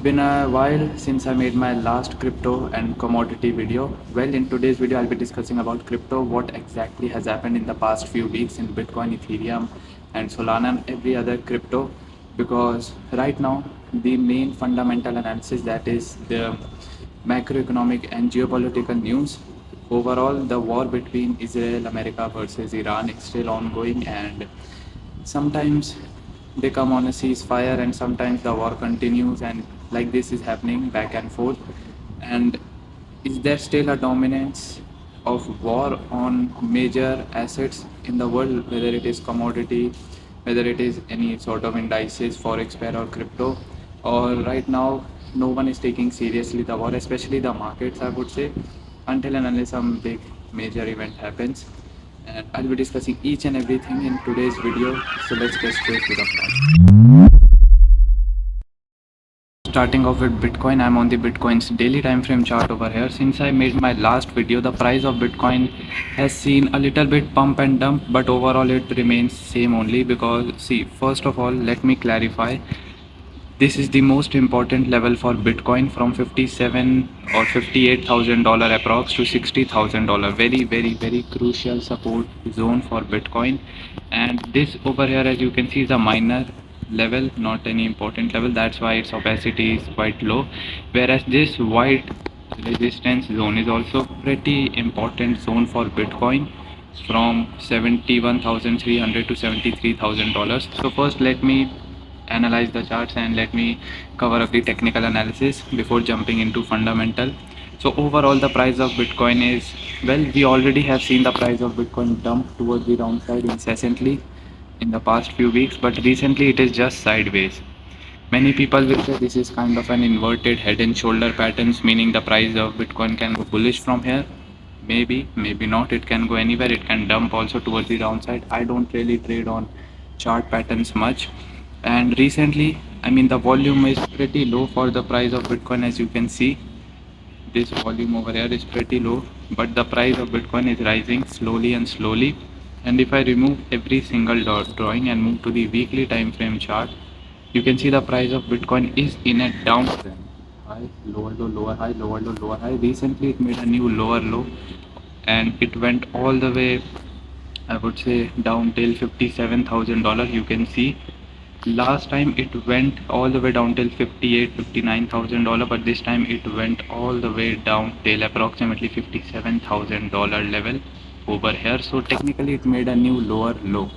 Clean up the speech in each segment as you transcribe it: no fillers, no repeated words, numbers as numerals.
been a while since I made my last crypto and commodity video. Well, in today's video, I'll be discussing about crypto, what exactly has happened in the past few weeks in Bitcoin, Ethereum, and Solana, and every other crypto. Because right now, the main fundamental analysis, that is the macroeconomic and geopolitical news. Overall, the war between Israel, America versus Iran is still ongoing, and sometimes they come on a ceasefire and sometimes the war continues, and like this is happening back and forth. And is there still a dominance of war on major assets in the world, whether it is commodity, whether it is any sort of indices, forex pair or crypto? Or right now no one is taking seriously the war, especially the markets, I would say, until and unless some big major event happens. And I'll be discussing each and everything in today's video. So let's get straight to the point. Starting off with Bitcoin, I'm on the Bitcoin's daily time frame chart over here. Since I made my last video, the price of Bitcoin has seen a little bit pump and dump, but overall it remains same only. Because see, first of all, let me clarify, this is the most important level for Bitcoin, from 57 or $58,000 approx to $60,000. Very crucial support zone for Bitcoin. And this over here, as you can see, is a minor level, not any important level. That's why its opacity is quite low. Whereas this white resistance zone is also pretty important zone for Bitcoin, from 71,300 to $73,000. So first, let me analyze the charts and let me cover up the technical analysis before jumping into fundamental. So overall, the price of Bitcoin is, well, we already have seen the price of Bitcoin dump towards the downside incessantly in the past few weeks, but recently it is just sideways. Many people will say this is kind of an inverted head and shoulder patterns, meaning the price of Bitcoin can go bullish from here. Maybe not. It can go anywhere. It can dump also towards the downside. I don't really trade on chart patterns much. And recently, I mean, the volume is pretty low for the price of Bitcoin. As you can see, this volume over here is pretty low, but the price of Bitcoin is rising slowly and slowly. And if I remove every single drawing and move to the weekly time frame chart, you can see the price of Bitcoin is in a downtrend. High, lower low, lower high, lower low, lower high. Recently it made a new lower low, and it went all the way, I would say, down till $57,000. You can see last time it went all the way down till $59,000, but this time it went all the way down till approximately $57,000 level over here. So technically it made a new lower low.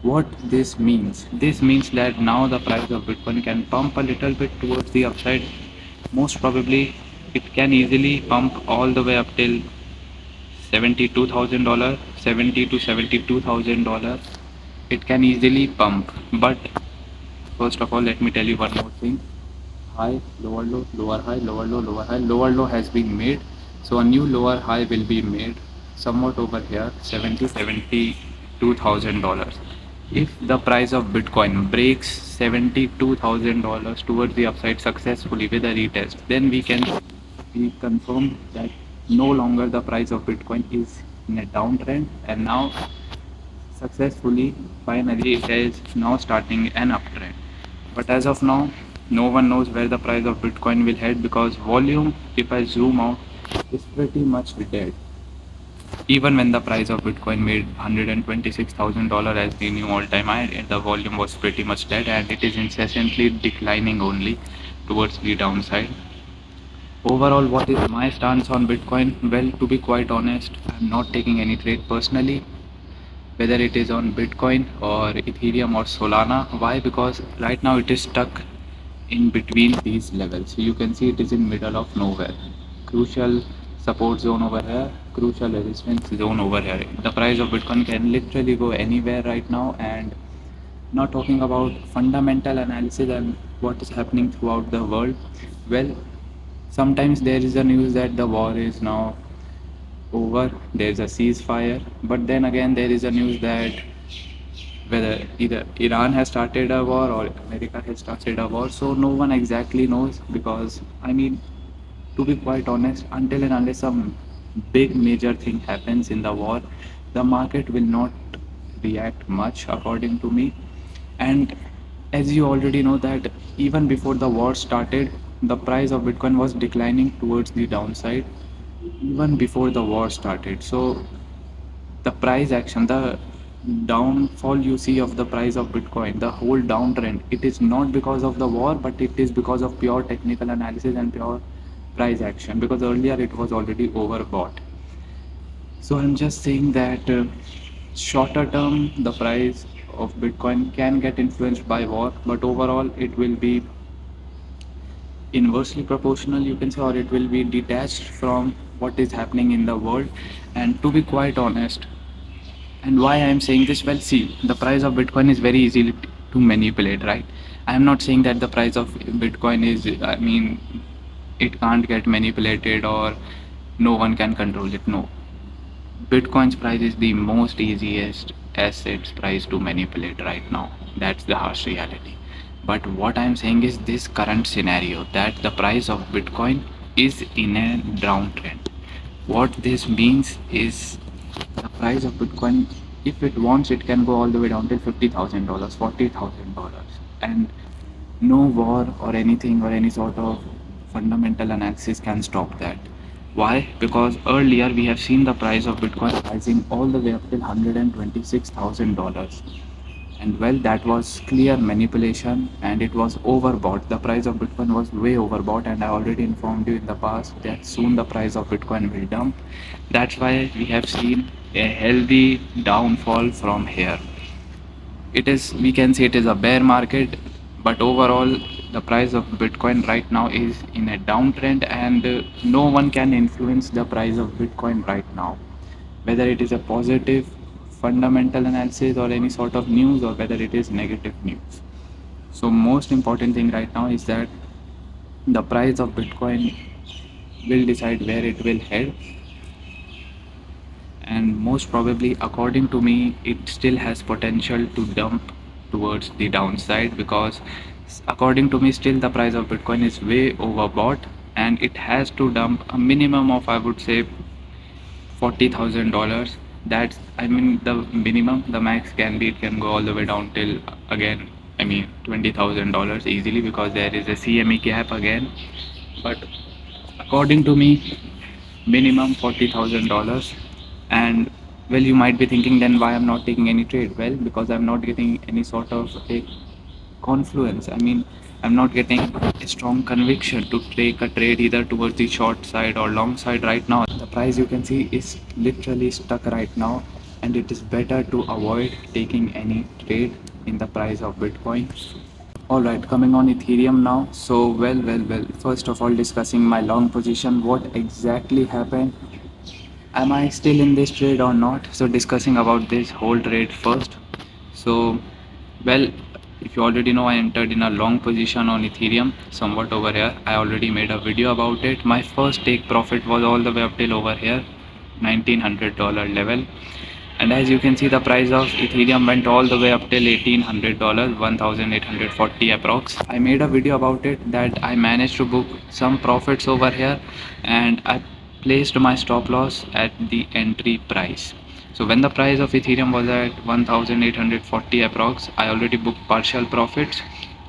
What this means? This means that now the price of Bitcoin can pump a little bit towards the upside. Most probably it can easily pump all the way up till $72,000, $70,000 to $72,000. It can easily pump. But first of all, let me tell you one more thing. High, lower low, lower high, lower low, lower high. Lower low has been made, so a new lower high will be made somewhat over here, $72,000. If the price of Bitcoin breaks $72,000 towards the upside successfully with a retest, then we can be confirmed that no longer the price of Bitcoin is in a downtrend, and now successfully, finally, it is now starting an uptrend. But as of now, no one knows where the price of Bitcoin will head, because volume, if I zoom out, is pretty much dead. Even when the price of Bitcoin made $126,000 as the new all-time high, the volume was pretty much dead, and it is incessantly declining only towards the downside. Overall, what is my stance on Bitcoin? Well, to be quite honest, I'm not taking any trade personally, whether it is on Bitcoin or Ethereum or Solana. Why? Because right now it is stuck in between these levels. So you can see it is in middle of nowhere. Crucial support zone over here, crucial resistance zone over here. The price of Bitcoin can literally go anywhere right now. And not talking about fundamental analysis and what is happening throughout the world, well, sometimes there is a news that the war is now over, there's a ceasefire, but then again there is a news that whether either Iran has started a war or America has started a war. So no one exactly knows, because I mean, to be quite honest, until and unless some big major thing happens in the war, the market will not react much, according to me. And as you already know that even before the war started, the price of Bitcoin was declining towards the downside even before the war started. So the price action, the downfall you see of the price of Bitcoin, the whole downtrend, it is not because of the war, but it is because of pure technical analysis and pure price action, because earlier it was already overbought. So I'm just saying that shorter term, the price of Bitcoin can get influenced by war, but overall it will be inversely proportional, you can say, or it will be detached from what is happening in the world. And to be quite honest, and why I am saying this, well, see, the price of Bitcoin is very easy to manipulate, right? I am not saying that the price of Bitcoin is, I mean, it can't get manipulated or no one can control it. No, Bitcoin's price is the most easiest assets price to manipulate right now. That's the harsh reality. But what I'm saying is this current scenario, that the price of Bitcoin is in a downtrend. What this means is the price of Bitcoin, if it wants, it can go all the way down till $50,000, $40,000, and no war or anything or any sort of fundamental analysis can stop that. Why? Because earlier we have seen the price of Bitcoin rising all the way up till $126,000. And well, that was clear manipulation and it was overbought. The price of Bitcoin was way overbought, and I already informed you in the past that soon the price of Bitcoin will dump. That's why we have seen a healthy downfall from here. It is, we can say it is a bear market, but overall the price of Bitcoin right now is in a downtrend, and no one can influence the price of Bitcoin right now, whether it is a positive fundamental analysis or any sort of news, or whether it is negative news. So most important thing right now is that the price of Bitcoin will decide where it will head, and most probably, according to me, it still has potential to dump towards the downside, because according to me, still the price of Bitcoin is way overbought, and it has to dump a minimum of, I would say, $40,000. That's, I mean, the minimum. The max can be, it can go all the way down till, again, I mean, $20,000 easily, because there is a CME gap again. But according to me, minimum $40,000. And well, you might be thinking, then why I'm not taking any trade? Well, because I'm not getting any sort of a confluence. I mean, I'm not getting a strong conviction to take a trade either towards the short side or long side right now. The price, you can see, is literally stuck right now, and it is better to avoid taking any trade in the price of Bitcoin. All right, coming on Ethereum now. So well, first of all, discussing my long position, what exactly happened, am I still in this trade or not? So discussing about this whole trade first. So well, if you already know, I entered in a long position on Ethereum somewhat over here. I already made a video about it. My first take profit was all the way up till over here, $1,900 level. And as you can see, the price of Ethereum went all the way up till $1,800, 1,840 approx. I made a video about it that I managed to book some profits over here, and I placed my stop loss at the entry price. So when the price of Ethereum was at 1,840 approx, I already booked partial profits,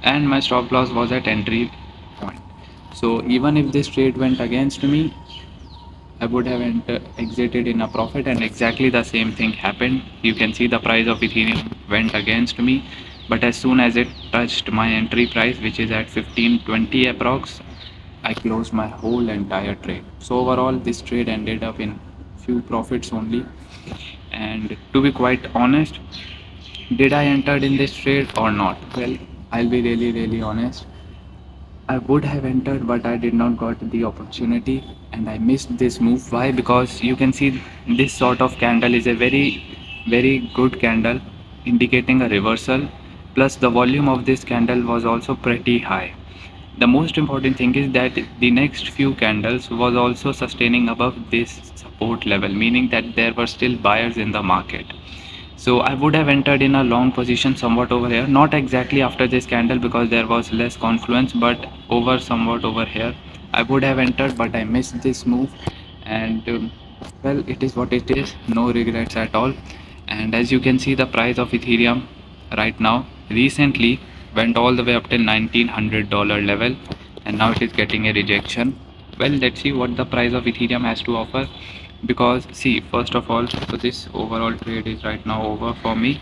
and my stop loss was at entry point. So even if this trade went against me, I would have exited in a profit, and exactly the same thing happened. You can see the price of Ethereum went against me, but as soon as it touched my entry price, which is at 1520 approx, I closed my whole entire trade. So overall, this trade ended up in few profits only. And to be quite honest, did I entered in this trade or not? Well, I'll be really honest. I would have entered, but I did not got the opportunity, and I missed this move. Why? Because you can see this sort of candle is a very good candle, indicating a reversal. Plus, the volume of this candle was also pretty high. The most important thing is that the next few candles was also sustaining above this support level, meaning that there were still buyers in the market. So I would have entered in a long position somewhat over here, not exactly after this candle because there was less confluence, but over somewhat over here. I would have entered, but I missed this move, and well, it is what it is. No regrets at all. And as you can see, the price of Ethereum right now recently went all the way up till $1,900 level, and now it is getting a rejection. Well, let's see what the price of Ethereum has to offer, because see, first of all, so this overall trade is right now over for me,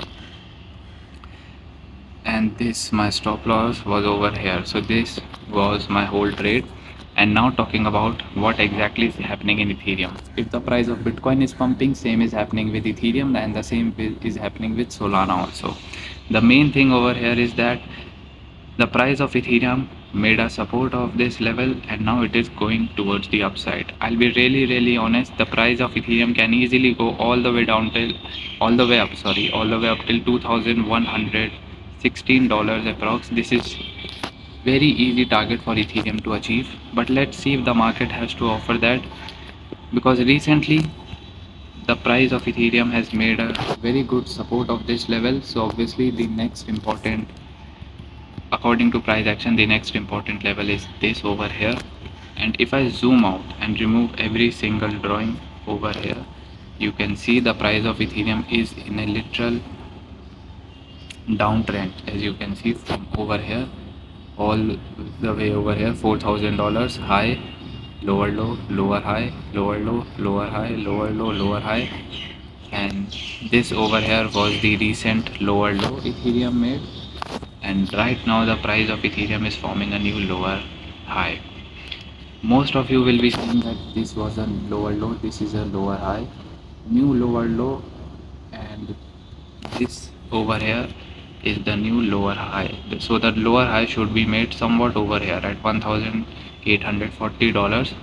and this my stop loss was over here. So this was my whole trade. And now talking about what exactly is happening in Ethereum. If the price of Bitcoin is pumping, same is happening with Ethereum, and the same is happening with Solana also. The main thing over here is that the price of Ethereum made a support of this level, and now it is going towards the upside. I'll be really honest, the price of Ethereum can easily go all the way down till all the way up, sorry, all the way up till $2,116 approx. This is very easy target for Ethereum to achieve, but let's see if the market has to offer that, because recently the price of Ethereum has made a very good support of this level. So obviously the next important, according to price action, the next important level is this over here. And if I zoom out and remove every single drawing over here, you can see the price of Ethereum is in a literal downtrend, as you can see from over here all the way over here. $4,000 high, lower low, lower high, lower low, lower high, lower low, lower high, and this over here was the recent lower low Ethereum made, and right now the price of Ethereum is forming a new lower high. Most of you will be seeing that this was a lower low, this is a lower high, new lower low, and this over here is the new lower high. So the lower high should be made somewhat over here at $1,840.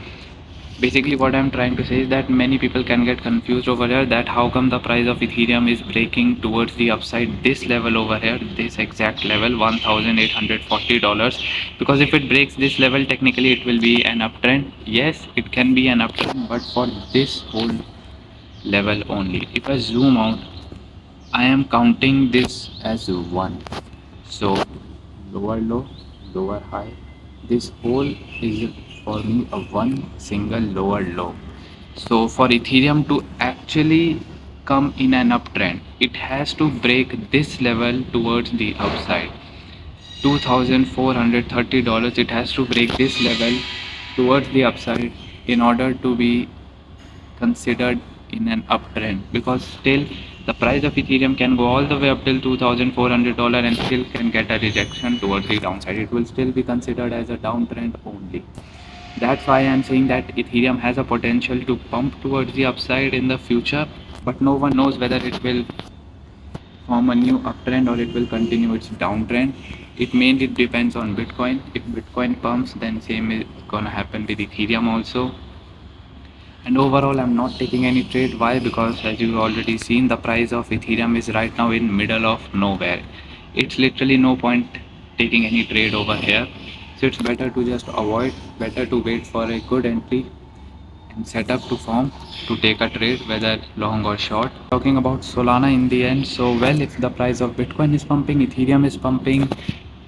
Basically what I'm trying to say is that many people can get confused over here, that how come the price of Ethereum is breaking towards the upside this level over here, this exact level $1,840, because if it breaks this level, technically it will be an uptrend. Yes, it can be an uptrend, but for this whole level only. If I zoom out, I am counting this as one. So lower low, lower high, this whole is for me a one single lower low. So for Ethereum to actually come in an uptrend, it has to break this level towards the upside. $2,430, it has to break this level towards the upside in order to be considered in an uptrend, because still the price of Ethereum can go all the way up till $2,400 and still can get a rejection towards the downside. It will still be considered as a downtrend only. That's why I'm saying that Ethereum has a potential to pump towards the upside in the future, but no one knows whether it will form a new uptrend or it will continue its downtrend. It mainly depends on Bitcoin. If Bitcoin pumps, then same is gonna happen with Ethereum also. And overall, I'm not taking any trade. Why? Because as you've already seen, the price of Ethereum is right now in middle of nowhere. It's literally no point taking any trade over here. So it's better to just avoid, better to wait for a good entry and set up to form to take a trade, whether long or short. Talking about Solana in the end, so well, if the price of Bitcoin is pumping, Ethereum is pumping,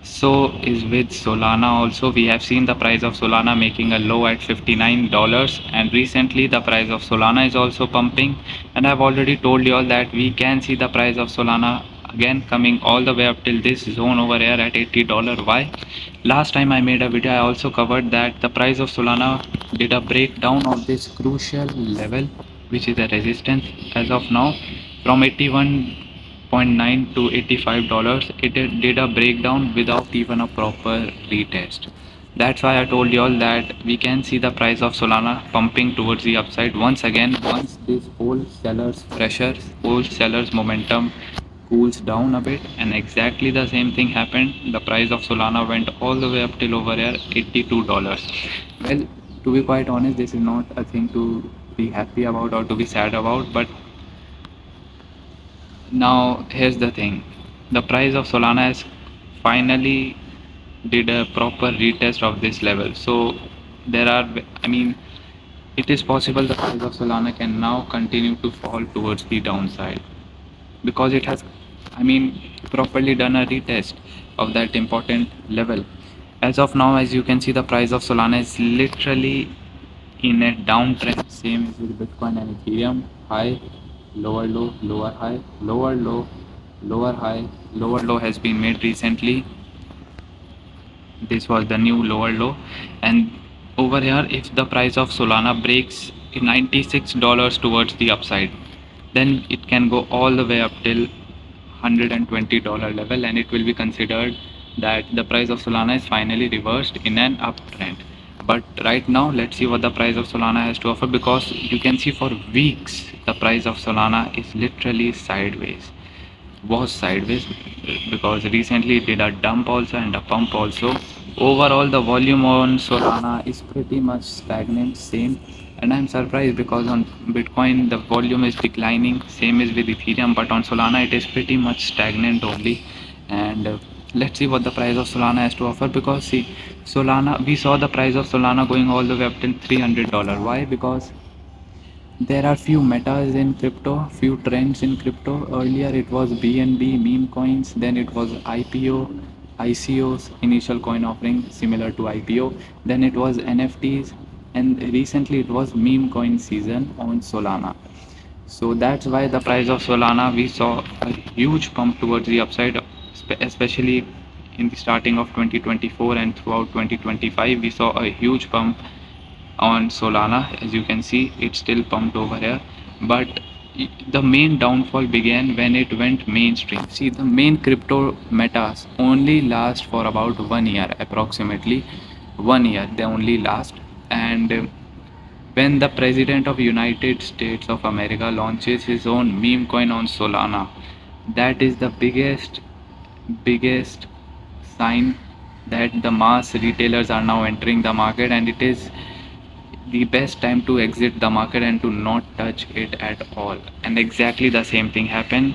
so is with Solana also. We have seen the price of Solana making a low at $59, and recently the price of Solana is also pumping, and I've already told you all that we can see the price of Solana again coming all the way up till this zone over here at $80. Why? Last time I made a video, I also covered that the price of Solana did a breakdown of this crucial level, which is a resistance as of now, from 81.9 to $85. It did a breakdown without even a proper retest. That's why I told you all that we can see the price of Solana pumping towards the upside once again, once this whole sellers pressure, whole sellers momentum cools down a bit. And exactly the same thing happened. The price of Solana went all the way up till over here $82. Well, to be quite honest, this is not a thing to be happy about or to be sad about, but now here's the thing, the price of Solana has finally did a proper retest of this level. So there are, I mean, it is possible the price of Solana can now continue to fall towards the downside, because it has, I mean, properly done a retest of that important level. As of now, as you can see, the price of Solana is literally in a downtrend. Same as with Bitcoin and Ethereum. High, lower low, lower high, lower low, lower high, lower low has been made recently. This was the new lower low, and over here, if the price of Solana breaks $96 towards the upside, then it can go all the way up till $120 level, and it will be considered that the price of Solana is finally reversed in an uptrend. But right now, let's see what the price of Solana has to offer, because you can see for weeks the price of Solana is literally sideways, was sideways, because recently it did a dump also and a pump also. Overall, the volume on Solana is pretty much stagnant, same. And I'm surprised because on Bitcoin the volume is declining, same is with Ethereum, but on Solana it is pretty much stagnant only. And let's see what the price of Solana has to offer, because see, Solana, we saw the price of Solana going all the way up till $300. Why? Because there are few metas in crypto, few trends in crypto. Earlier it was BNB, meme coins, then it was IPO, ICOs, initial coin offering similar to IPO, then it was NFTs, and recently it was meme coin season on Solana. So that's why the price of Solana, we saw a huge pump towards the upside, especially in the starting of 2024 and throughout 2025 we saw a huge pump on Solana. As you can see, it's still pumped over here, but the main downfall began when it went mainstream. See, the main crypto metas only last for about 1 year, approximately 1 year they only last. And when the president of United States of America launches his own meme coin on Solana, that is the biggest sign that the mass retailers are now entering the market, and it is the best time to exit the market and to not touch it at all. And exactly the same thing happened.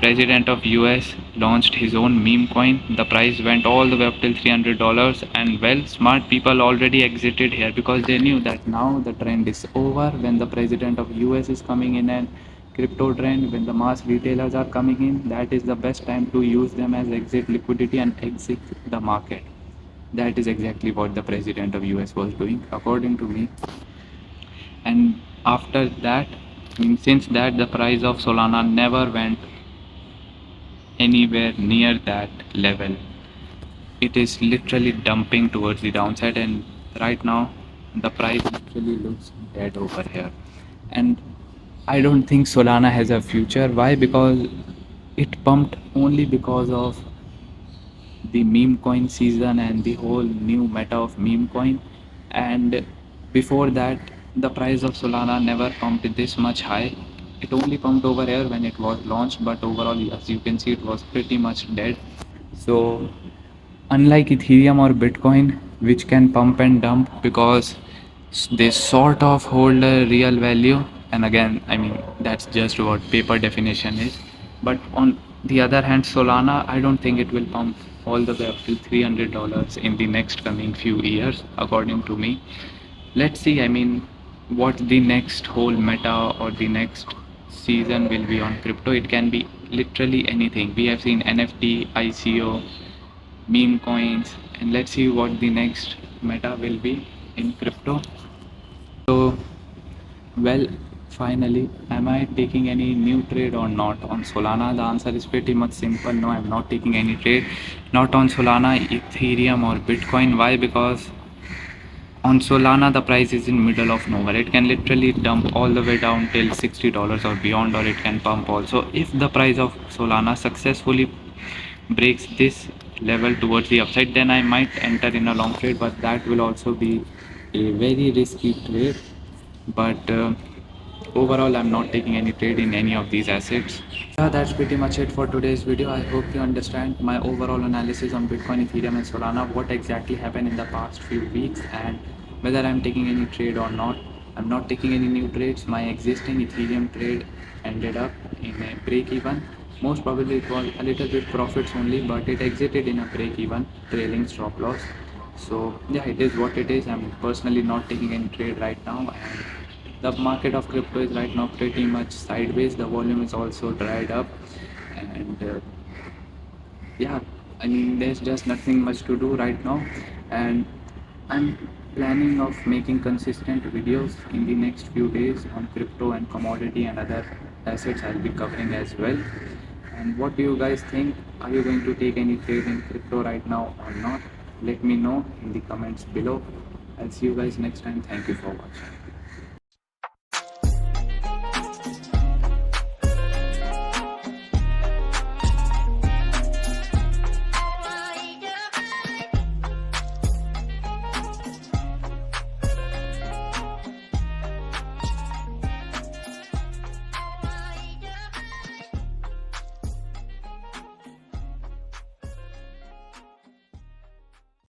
President of US launched his own meme coin. The price went all the way up till $300, and well, smart people already exited here because they knew that now the trend is over. When the president of US is coming in and crypto trend, when the mass retailers are coming in, that is the best time to use them as exit liquidity and exit the market. That is exactly what the president of US was doing, according to me. And after that, since that, the price of Solana never went anywhere near that level. It is literally dumping towards the downside, and right now the price literally looks dead over here. And I don't think Solana has a future. Why? Because it pumped only because of the meme coin season and the whole new meta of meme coin. And before that, the price of Solana never pumped this much high. It only pumped over here when it was launched, but overall, as you can see, it was pretty much dead. So unlike Ethereum or Bitcoin, which can pump and dump because they sort of hold a real value, and again, I mean, that's just what paper definition is. But on the other hand, Solana, I don't think it will pump all the way up to $300 in the next coming few years, according to me. Let's see, I mean, what the next whole meta or the next season will be on crypto. It can be literally anything. We have seen NFT, ICO, meme coins, and let's see what the next meta will be in crypto. So, well, finally, am I taking any new trade or not on Solana? The answer is pretty much simple. No, I'm not taking any trade, not on Solana, Ethereum, or Bitcoin. Why? Because on Solana the price is in middle of nowhere. It can literally dump all the way down till $60 or beyond, or it can pump also. If the price of Solana successfully breaks this level towards the upside, then I might enter in a long trade, but that will also be a very risky trade. But overall, I'm not taking any trade in any of these assets. Yeah, that's pretty much it for today's video. I hope you understand my overall analysis on Bitcoin, Ethereum, and Solana, what exactly happened in the past few weeks, and whether I'm taking any trade or not. I'm not taking any new trades. My existing Ethereum trade ended up in a break even. Most probably it was a little bit profits only, but it exited in a break even, trailing stop loss. So yeah, it is what it is. I'm personally not taking any trade right now, and the market of crypto is right now pretty much sideways. The volume is also dried up, and yeah, I mean, there's just nothing much to do right now, and I'm planning of making consistent videos in the next few days on crypto and commodity and other assets I'll be covering as well. And what do you guys think? Are you going to take any trade in crypto right now or not? let me know in the comments below. I'll see you guys next time. Thank you for watching.